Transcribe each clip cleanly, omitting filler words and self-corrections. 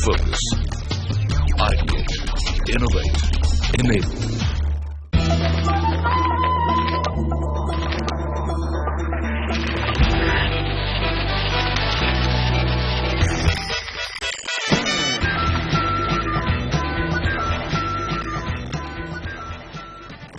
Focus. Ideate. Innovate. Enable.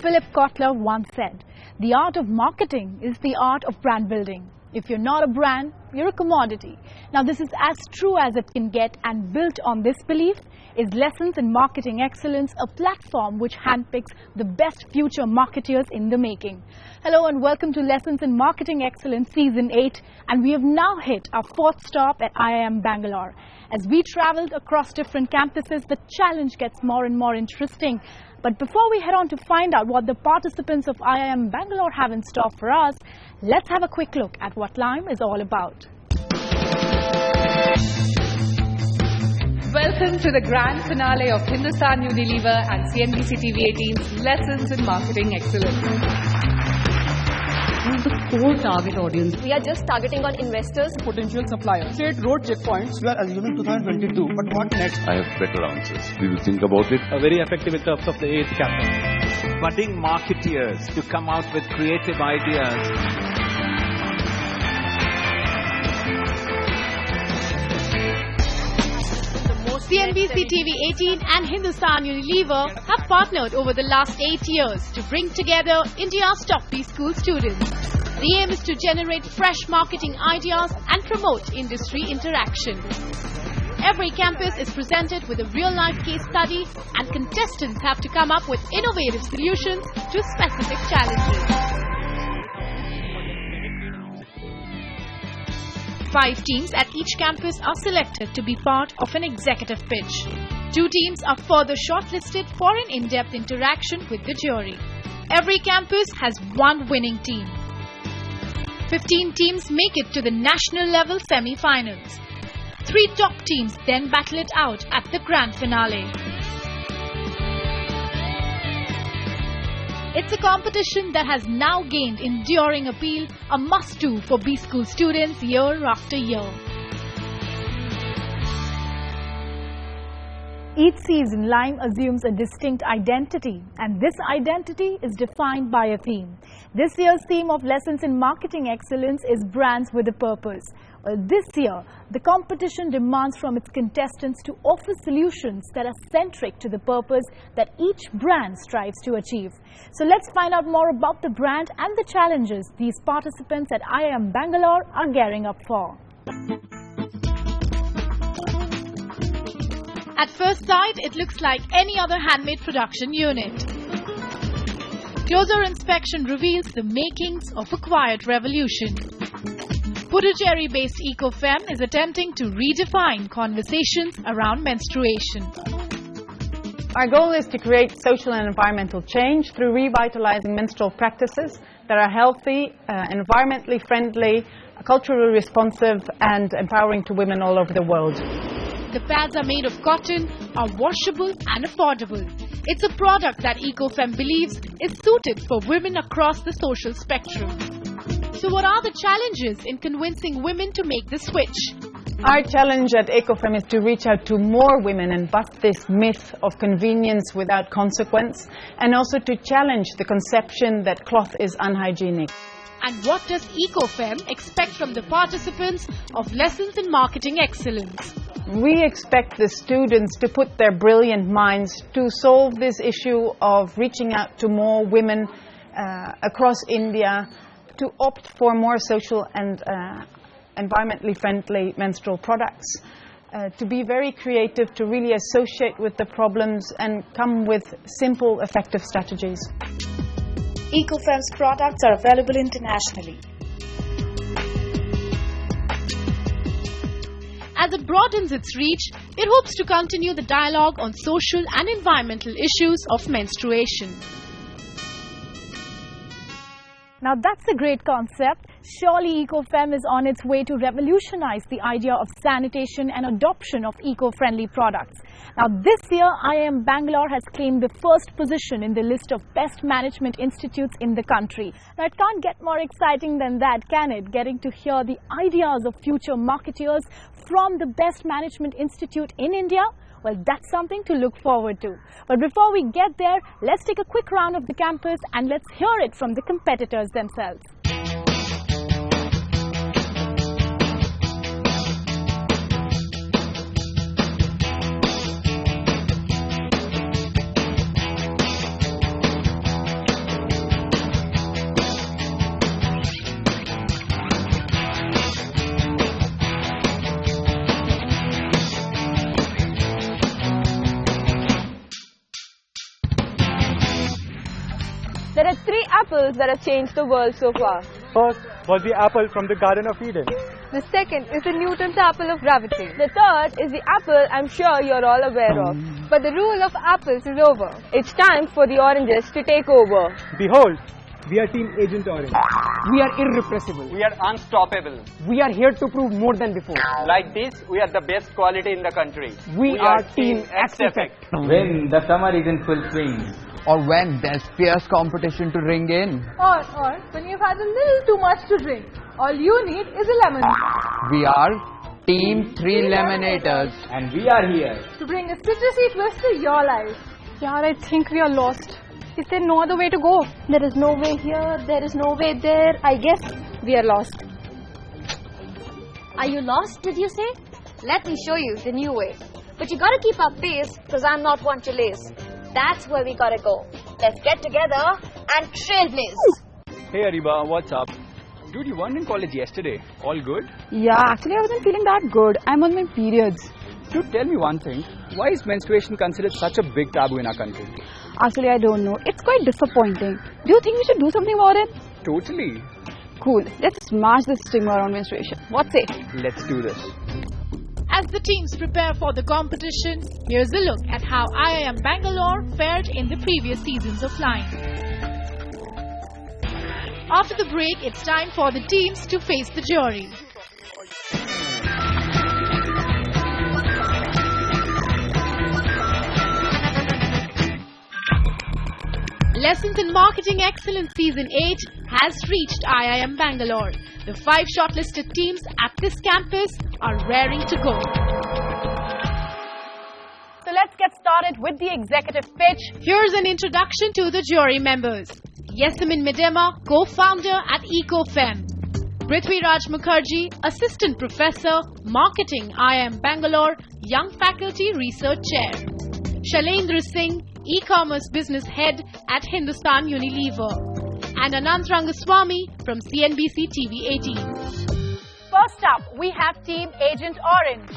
Philip Kotler once said, "The art of marketing is the art of brand building. If you're not a brand, you're a commodity." Now this is as true as it can get, and built on this belief is Lessons in Marketing Excellence, a platform which handpicks the best future marketeers in the making. Hello and welcome to Lessons in Marketing Excellence Season 8, and we have now hit our 4th stop at IIM Bangalore. As we traveled across different campuses, the challenge gets more and more interesting. But before we head on to find out what the participants of IIM Bangalore have in store for us, let's have a quick look at what L.I.M.E is all about. Welcome to the grand finale of Hindustan Unilever and CNBC TV 18's Lessons in Marketing Excellence. Who's the core target audience? We are just targeting on investors, potential suppliers, state road checkpoints. We are assuming 2022, but what next? I have better answers. We will think about it. Very effective in terms of the 8th chapter. Budding marketeers to come out with creative ideas. CNBC TV 18 and Hindustan Unilever have partnered over the last 8 years to bring together India's top B-school students. The aim is to generate fresh marketing ideas and promote industry interaction. Every campus is presented with a real-life case study, and contestants have to come up with innovative solutions to specific challenges. 5 teams at each campus are selected to be part of an executive pitch. 2 teams are further shortlisted for an in-depth interaction with the jury. Every campus has 1 winning team. 15 teams make it to the national level semi-finals. 3 top teams then battle it out at the grand finale. It's a competition that has now gained enduring appeal, a must-do for B-school students year after year. Each season, L.I.M.E assumes a distinct identity, and this identity is defined by a theme. This year's theme of Lessons in Marketing Excellence is Brands with a Purpose. This year, the competition demands from its contestants to offer solutions that are centric to the purpose that each brand strives to achieve. So let's find out more about the brand and the challenges these participants at IIM Bangalore are gearing up for. At first sight, it looks like any other handmade production unit. Closer inspection reveals the makings of a quiet revolution. Puducherry-based Eco Femme is attempting to redefine conversations around menstruation. Our goal is to create social and environmental change through revitalizing menstrual practices that are healthy, environmentally friendly, culturally responsive, and empowering to women all over the world. The pads are made of cotton, are washable and affordable. It's a product that Eco Femme believes is suited for women across the social spectrum. So what are the challenges in convincing women to make the switch? Our challenge at Eco Femme is to reach out to more women and bust this myth of convenience without consequence, and also to challenge the conception that cloth is unhygienic. And what does Eco Femme expect from the participants of Lessons in Marketing Excellence? We expect the students to put their brilliant minds to solve this issue of reaching out to more women across India, to opt for more social and environmentally friendly menstrual products, to be very creative, to really associate with the problems and come with simple, effective strategies. Eco Femme's products are available internationally. As it broadens its reach, it hopes to continue the dialogue on social and environmental issues of menstruation. Now that's a great concept. Surely Eco Femme is on its way to revolutionize the idea of sanitation and adoption of eco-friendly products. Now this year, IIM Bangalore has claimed the first position in the list of best management institutes in the country. Now it can't get more exciting than that, can it? Getting to hear the ideas of future marketeers from the best management institute in India? Well, that's something to look forward to. But before we get there, let's take a quick round of the campus and let's hear it from the competitors themselves. There are 3 apples that have changed the world so far. First was the apple from the Garden of Eden. The second is the Newton's apple of gravity. The third is the apple I'm sure you're all aware of. But the rule of apples is over. It's time for the oranges to take over. Behold, we are Team Agent Orange. We are irrepressible. We are unstoppable. We are here to prove more than before. Like this, we are the best quality in the country. We are Team X Effect. When the summer is in full swing. Or when there's fierce competition to ring in. Or when you've had a little too much to drink. All you need is a lemon. We are Team 3 Lemonators. And we are here to bring a citrusy twist to your life. Yeah, I think we are lost. Is there no other way to go? There is no way here, there is no way there. I guess we are lost. Are you lost, did you say? Let me show you the new way. But you gotta keep up pace, because I'm not one to lace. That's where we gotta go. Let's get together and trailblaze. Hey Ariba, what's up? Dude, you weren't in college yesterday. All good? Yeah, actually I wasn't feeling that good. I'm on my periods. Dude, tell me one thing. Why is menstruation considered such a big taboo in our country? Actually, I don't know. It's quite disappointing. Do you think we should do something about it? Totally. Cool. Let's smash the stigma around menstruation. What say? Let's do this. As the teams prepare for the competition, here's a look at how IIM Bangalore fared in the previous seasons of L.I.M.E. After the break, it's time for the teams to face the jury. Lessons in Marketing Excellence Season 8 has reached IIM Bangalore. The 5 shortlisted teams at this campus are raring to go. So let's get started with the executive pitch. Here's an introduction to the jury members. Yasemin Medema, co-founder at Eco Femme. Prithviraj Mukherjee, Assistant Professor, Marketing, IIM Bangalore, Young Faculty Research Chair. Shailendra Singh, E-commerce Business Head at Hindustan Unilever. And Anant Rangaswamy from CNBC TV 18. First up, we have Team Agent Orange.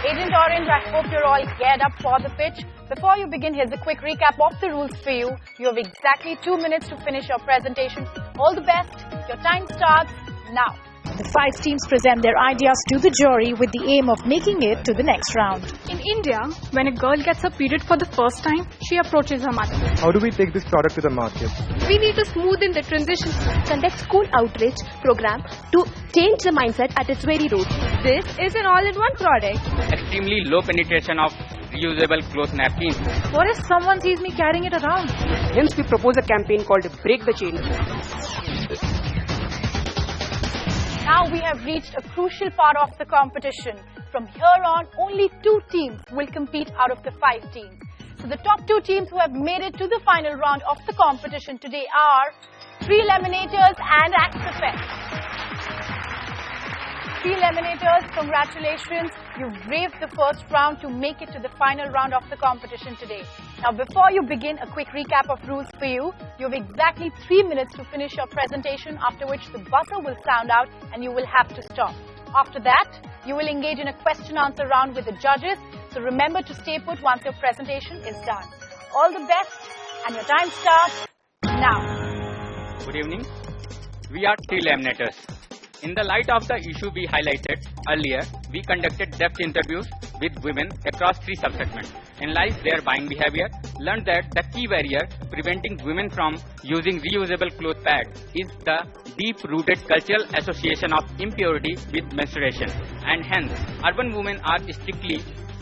Agent Orange, I hope you're all geared up for the pitch. Before you begin, here's a quick recap of the rules for you. You have exactly 2 minutes to finish your presentation. All the best. Your time starts now. The 5 teams present their ideas to the jury with the aim of making it to the next round. In India, when a girl gets her period for the first time, she approaches her mother. How do we take this product to the market? We need to smoothen the transition. Conduct school outreach program to change the mindset at its very root. This is an all-in-one product. Extremely low penetration of reusable cloth napkins. What if someone sees me carrying it around? Hence, we propose a campaign called Break the Chain. Now we have reached a crucial part of the competition. From here on, only 2 teams will compete out of the 5 teams. So the top 2 teams who have made it to the final round of the competition today are 3 Lemonators and X-Effect. 3 Lemonators, congratulations. You've braved the first round to make it to the final round of the competition today. Now before you begin, a quick recap of rules for you. You have exactly 3 minutes to finish your presentation, after which the buzzer will sound out and you will have to stop. After that, you will engage in a question-answer round with the judges. So remember to stay put once your presentation is done. All the best, and your time starts now. Good evening. We are 3 Lemonators. In the light of the issue we highlighted earlier, we conducted depth interviews with women across 3 subsegments: analyze their buying behavior, learned that the key barrier preventing women from using reusable cloth pads is the deep-rooted cultural association of impurity with menstruation, and hence urban women are strictly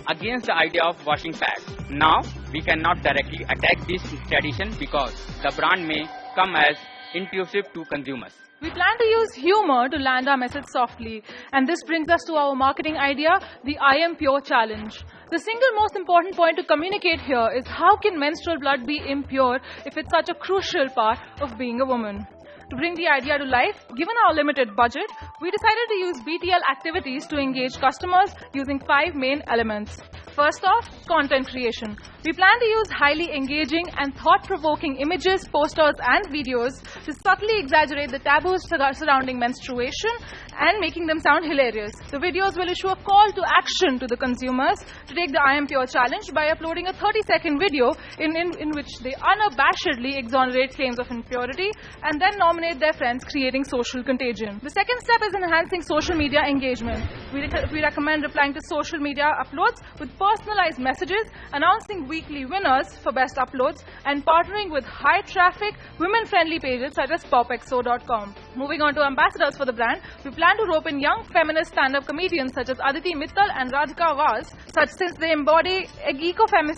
against the idea of washing pads. Now, we cannot directly attack this tradition because the brand may come as intrusive to consumers. We plan to use humor to land our message softly, and this brings us to our marketing idea, the IIM Pure Challenge. The single most important point to communicate here is how can menstrual blood be impure if it's such a crucial part of being a woman. To bring the idea to life, given our limited budget, we decided to use BTL activities to engage customers using 5 main elements. First off, content creation. We plan to use highly engaging and thought-provoking images, posters and videos to subtly exaggerate the taboos surrounding menstruation and making them sound hilarious. The videos will issue a call to action to the consumers to take the IIM Pure Challenge by uploading a 30-second video in which they unabashedly exonerate claims of impurity and then nominate their friends, creating social contagion. The second step is enhancing social media engagement. We recommend replying to social media uploads with personalized messages, announcing weekly winners for best uploads, and partnering with high-traffic, women-friendly pages such as popexo.com. Moving on to ambassadors for the brand, we plan to rope in young feminist stand-up comedians such as Aditi Mittal and Radhika Vaz, since they embody Eco Femme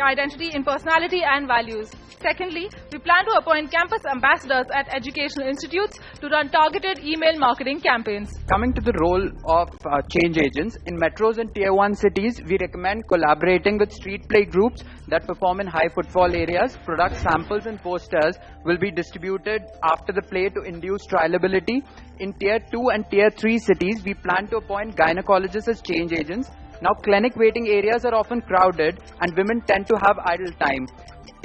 identity in personality and values. Secondly, we plan to appoint campus ambassadors at educational institutes to run targeted email marketing campaigns. Coming to the role of change agents, in metros and tier 1 cities, we recommend collaborating with street play groups that perform in high footfall areas. Product samples and posters will be distributed after the play to induce trialability. In tier 2 and tier 3 cities, we plan to appoint gynecologists as change agents. Now, clinic waiting areas are often crowded and women tend to have idle time.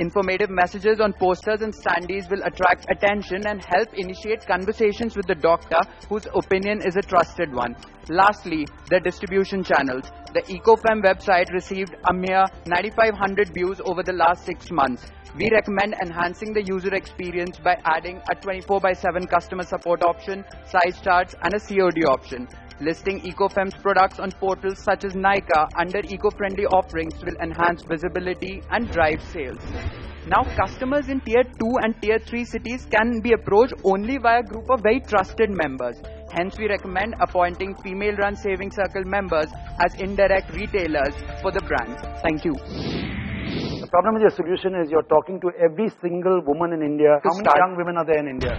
Informative messages on posters and standees will attract attention and help initiate conversations with the doctor whose opinion is a trusted one. Lastly, the distribution channels. The Eco Femme website received a mere 9,500 views over the last 6 months. We recommend enhancing the user experience by adding a 24/7 customer support option, size charts and a COD option. Listing Eco Femme's products on portals such as Nykaa under eco-friendly offerings will enhance visibility and drive sales. Now, customers in tier 2 and tier 3 cities can be approached only via a group of very trusted members. Hence, we recommend appointing female-run saving circle members as indirect retailers for the brand. Thank you. The problem with your solution is you're talking to every single woman in India. How many young women are there in India?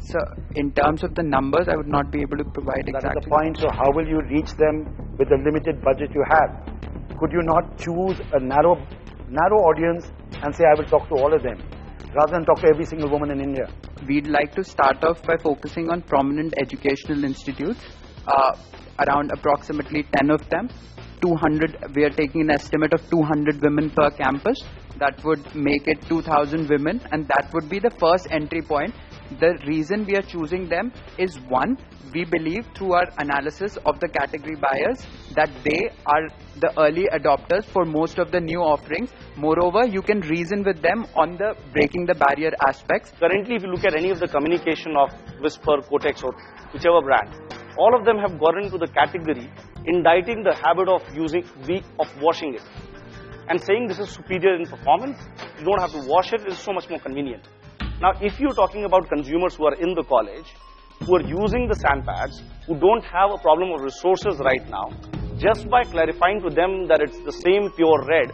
So, in terms of the numbers, I would not be able to provide exactly. That is the point. So, how will you reach them with the limited budget you have? Could you not choose a narrow audience and say, I will talk to all of them, rather than talk to every single woman in India? We'd like to start off by focusing on prominent educational institutes, around approximately 10 of them. 200, we are taking an estimate of 200 women per campus. That would make it 2,000 women, and that would be the first entry point. The reason we are choosing them is, one, we believe through our analysis of the category buyers that they are the early adopters for most of the new offerings. Moreover, you can reason with them on the breaking the barrier aspects. Currently, if you look at any of the communication of Whisper, Kotex or whichever brand, all of them have gotten into the category indicting the habit of washing it and saying this is superior in performance. You don't have to wash it. It's so much more convenient. Now, if you're talking about consumers who are in the college, who are using the sand pads, who don't have a problem of resources right now, just by clarifying to them that it's the same pure red,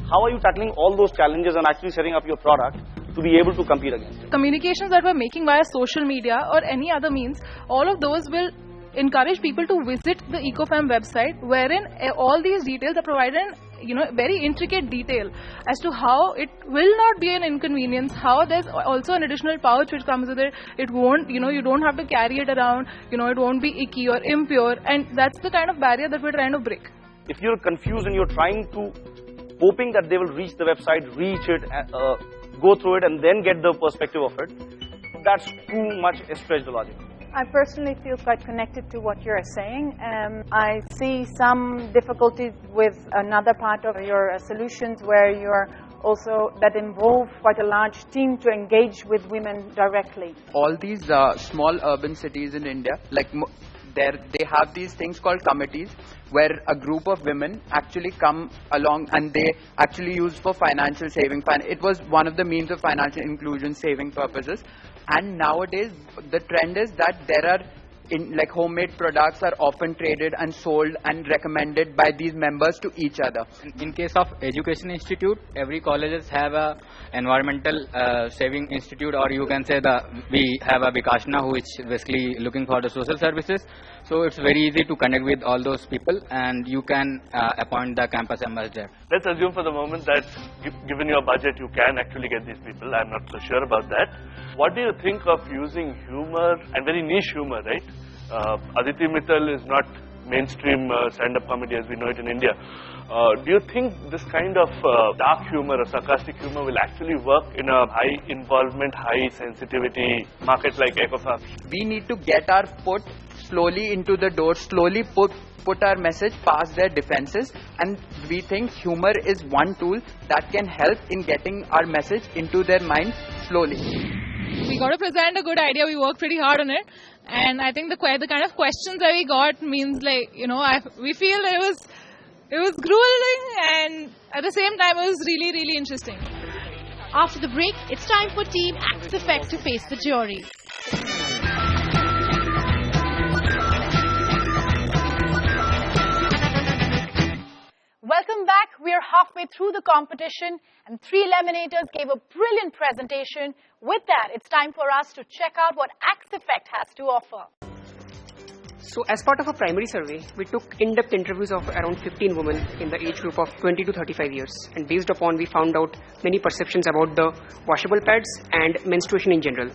how are you tackling all those challenges and actually setting up your product to be able to compete against it? Communications that we're making via social media or any other means, all of those will encourage people to visit the Eco Femme website, wherein all these details are provided in very intricate detail as to how it will not be an inconvenience, how there's also an additional pouch which comes with it. It won't, you don't have to carry it around, it won't be icky or impure, and that's the kind of barrier that we're trying to break. If you're confused and you're hoping that they will reach the website, reach it, go through it and then get the perspective of it, that's too much a stretch the logic. I personally feel quite connected to what you're saying. I see some difficulties with another part of your solutions where you're that involve quite a large team to engage with women directly. All these small urban cities in India, like they have these things called committees where a group of women actually come along and they actually use for financial saving. It was one of the means of financial inclusion saving purposes. And nowadays the trend is that there are like homemade products are often traded and sold and recommended by these members to each other. In case of education institute, every colleges have a environmental saving institute, or you can say we have a Vikashna who is basically looking for the social services. So it's very easy to connect with all those people, and you can appoint the campus ambassador. Let's assume for the moment that given your budget you can actually get these people. I'm not so sure about that. What do you think of using humor, and very niche humor, right? Aditi Mittal is not mainstream stand-up comedy as we know it in India. Do you think this kind of dark humor or sarcastic humor will actually work in a high involvement, high sensitivity market like Eco Femme? We need to get our foot slowly into the door, slowly put our message past their defenses, and we think humor is one tool that can help in getting our message into their mind slowly. We got to present a good idea. We worked pretty hard on it, and I think the kind of questions that we got means, like, you know, we feel it was grueling, and at the same time it was really, really interesting. After the break, it's time for Team Axe Effect to face the jury. Welcome back. We are halfway through the competition and 3 Lemonators gave a brilliant presentation. With that, it's time for us to check out what Axe Effect has to offer. So as part of a primary survey, we took in-depth interviews of around 15 women in the age group of 20 to 35 years. And based upon, we found out many perceptions about the washable pads and menstruation in general.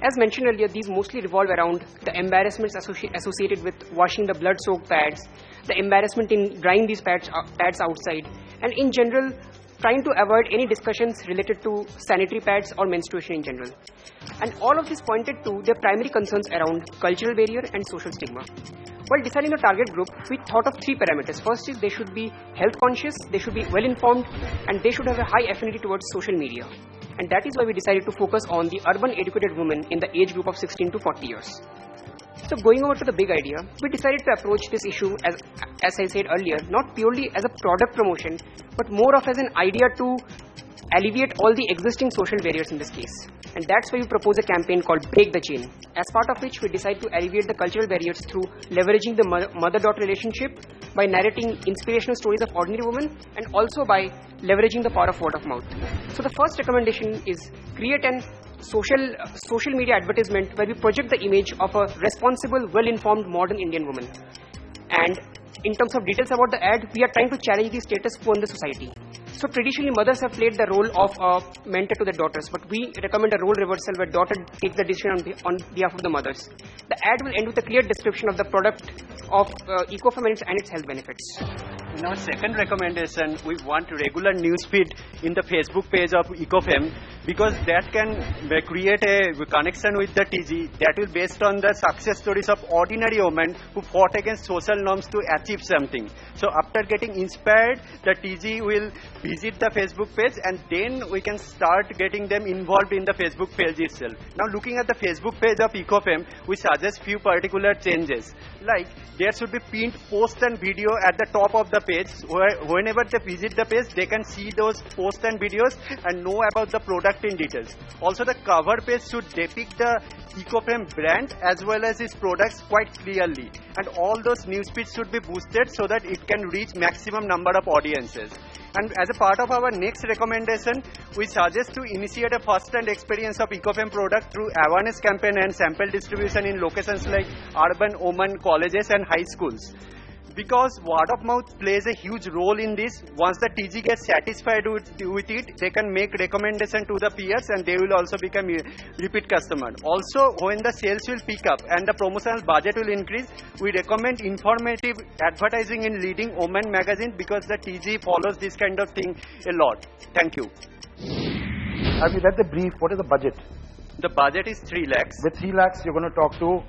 As mentioned earlier, these mostly revolve around the embarrassments associated with washing the blood-soaked pads, the embarrassment in drying these pads outside, and in general, trying to avoid any discussions related to sanitary pads or menstruation in general. And all of this pointed to their primary concerns around cultural barrier and social stigma. While deciding the target group, we thought of 3 parameters. First is they should be health conscious, they should be well informed, and they should have a high affinity towards social media. And that is why we decided to focus on the urban educated women in the age group of 16 to 40 years. So going over to the big idea, we decided to approach this issue, as I said earlier, not purely as a product promotion, but more of as an idea to alleviate all the existing social barriers in this case. And that's why we propose a campaign called Break the Chain, as part of which we decide to alleviate the cultural barriers through leveraging the mother-daughter relationship, by narrating inspirational stories of ordinary women, and also by leveraging the power of word of mouth. So the first recommendation is create an social media advertisement where we project the image of a responsible, well-informed modern Indian woman. And in terms of details about the ad, we are trying to challenge the status quo in the society. So traditionally, mothers have played the role of a mentor to their daughters, but we recommend a role reversal where daughter takes the decision on behalf of the mothers. The ad will end with a clear description of the product of Eco Femme and its health benefits. In our second recommendation, we want regular newsfeed in the Facebook page of Eco Femme, because that can create a connection with the TG that will based on the success stories of ordinary women who fought against social norms to achieve something. So after getting inspired, the TG will visit the Facebook page, and then we can start getting them involved in the Facebook page itself. Now looking at the Facebook page of Eco Femme, we suggest few particular changes. Like there should be pinned post and video at the top of the page, where whenever they visit the page, they can see those posts and videos and know about the product in details. Also the cover page should depict the Eco Femme brand as well as its products quite clearly. And all those news feeds should be boosted so that it can reach maximum number of audiences. And as a part of our next recommendation, we suggest to initiate a first-hand experience of Eco Femme product through awareness campaign and sample distribution in locations like urban women colleges and high schools. Because word of mouth plays a huge role in this. Once the TG gets satisfied with it, they can make recommendation to the peers and they will also become a repeat customer. Also, when the sales will pick up and the promotional budget will increase, we recommend informative advertising in leading women magazine, because the TG follows this kind of thing a lot. Thank you. Have you read the brief? What is the budget? The budget is 3 lakhs. With 3 lakhs, you're going to talk to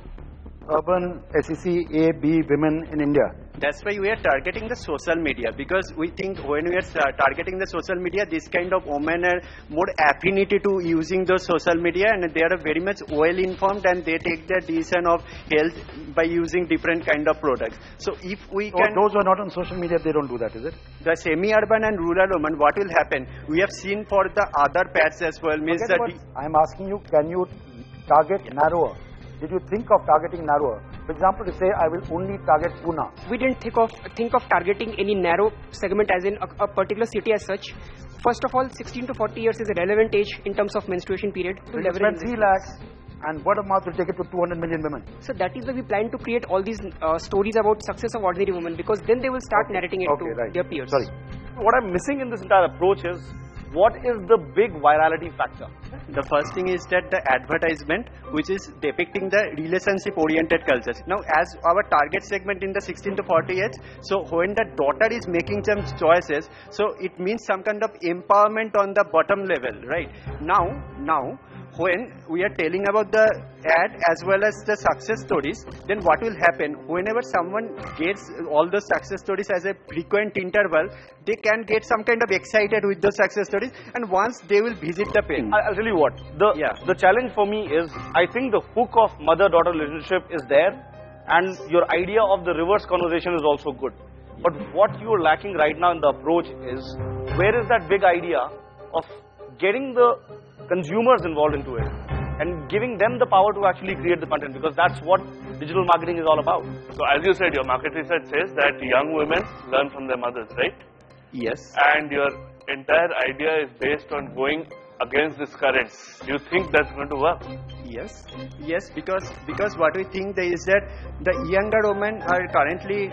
urban SEC A, B women in India. That's why we are targeting the social media, because we think when we are targeting the social media, this kind of women are more affinity to using those social media, and they are very much well informed, and they take their decision of health by using different kind of products. So if we can... those who are not on social media, they don't do that, is it? The semi-urban and rural women, what will happen? We have seen for the other pads as well. Means that I'm asking you, can you target narrower? Did you think of targeting narrower? For example, to say I will only target Pune. We didn't think of targeting any narrow segment as in a particular city as such. First of all, 16 to 40 years is a relevant age in terms of menstruation period. So you spend 3 lakhs and word of mouth will take it to 200 million women. So that is why we plan to create all these stories about success of ordinary women, because then they will start narrating it to their peers. Sorry. What I'm missing in this entire approach is, what is the big virality factor? The first thing is that the advertisement, which is depicting the relationship-oriented cultures. Now, as our target segment in the 16 to 40 age, so when the daughter is making some choices, so it means some kind of empowerment on the bottom level, right? Now, when we are telling about the ad as well as the success stories, then what will happen? Whenever someone gets all the success stories as a frequent interval, they can get some kind of excited with the success stories, and once they will visit the page. I'll tell you what, the challenge for me is, I think the hook of mother-daughter relationship is there, and your idea of the reverse conversation is also good. But what you're lacking right now in the approach is, where is that big idea of getting the consumers involved into it and giving them the power to actually create the content, because that's what digital marketing is all about. So as you said, your market research says that young women learn from their mothers, right? Yes. And your entire idea is based on going against this current. Do you think that's going to work? Yes, because what we think is that the younger women are currently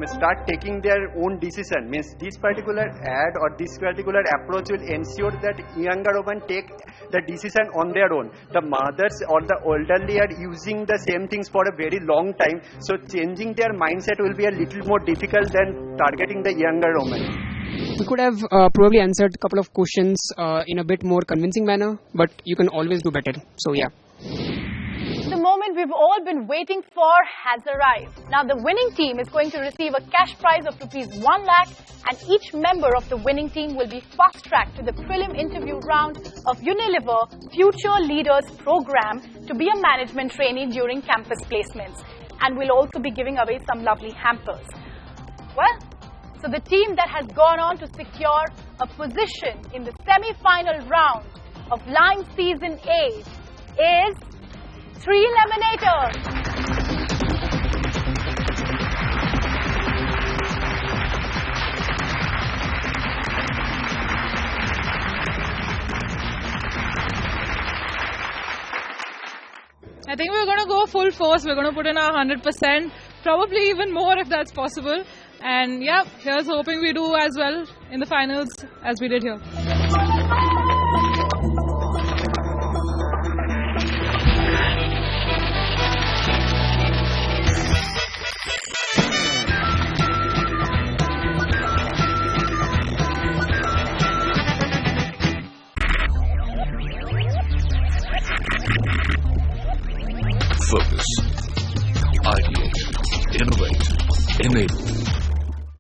start taking their own decision. Means this particular ad or this particular approach will ensure that younger women take the decision on their own. The mothers or the elderly are using the same things for a very long time, so changing their mindset will be a little more difficult than targeting the younger women. We could have probably answered a couple of questions in a bit more convincing manner, but you can always do better. So yeah. The moment we've all been waiting for has arrived. Now the winning team is going to receive a cash prize of ₹1 lakh, and each member of the winning team will be fast-tracked to the prelim interview round of Unilever Future Leaders Program to be a management trainee during campus placements. And we'll also be giving away some lovely hampers. Well, so the team that has gone on to secure a position in the semi-final round of L.I.M.E Season 8 is 3 Lemonators. I think we're going to go full force. We're going to put in our 100%, probably even more if that's possible. And yeah, here's hoping we do as well in the finals as we did here. Focus, ideate, innovate, enable.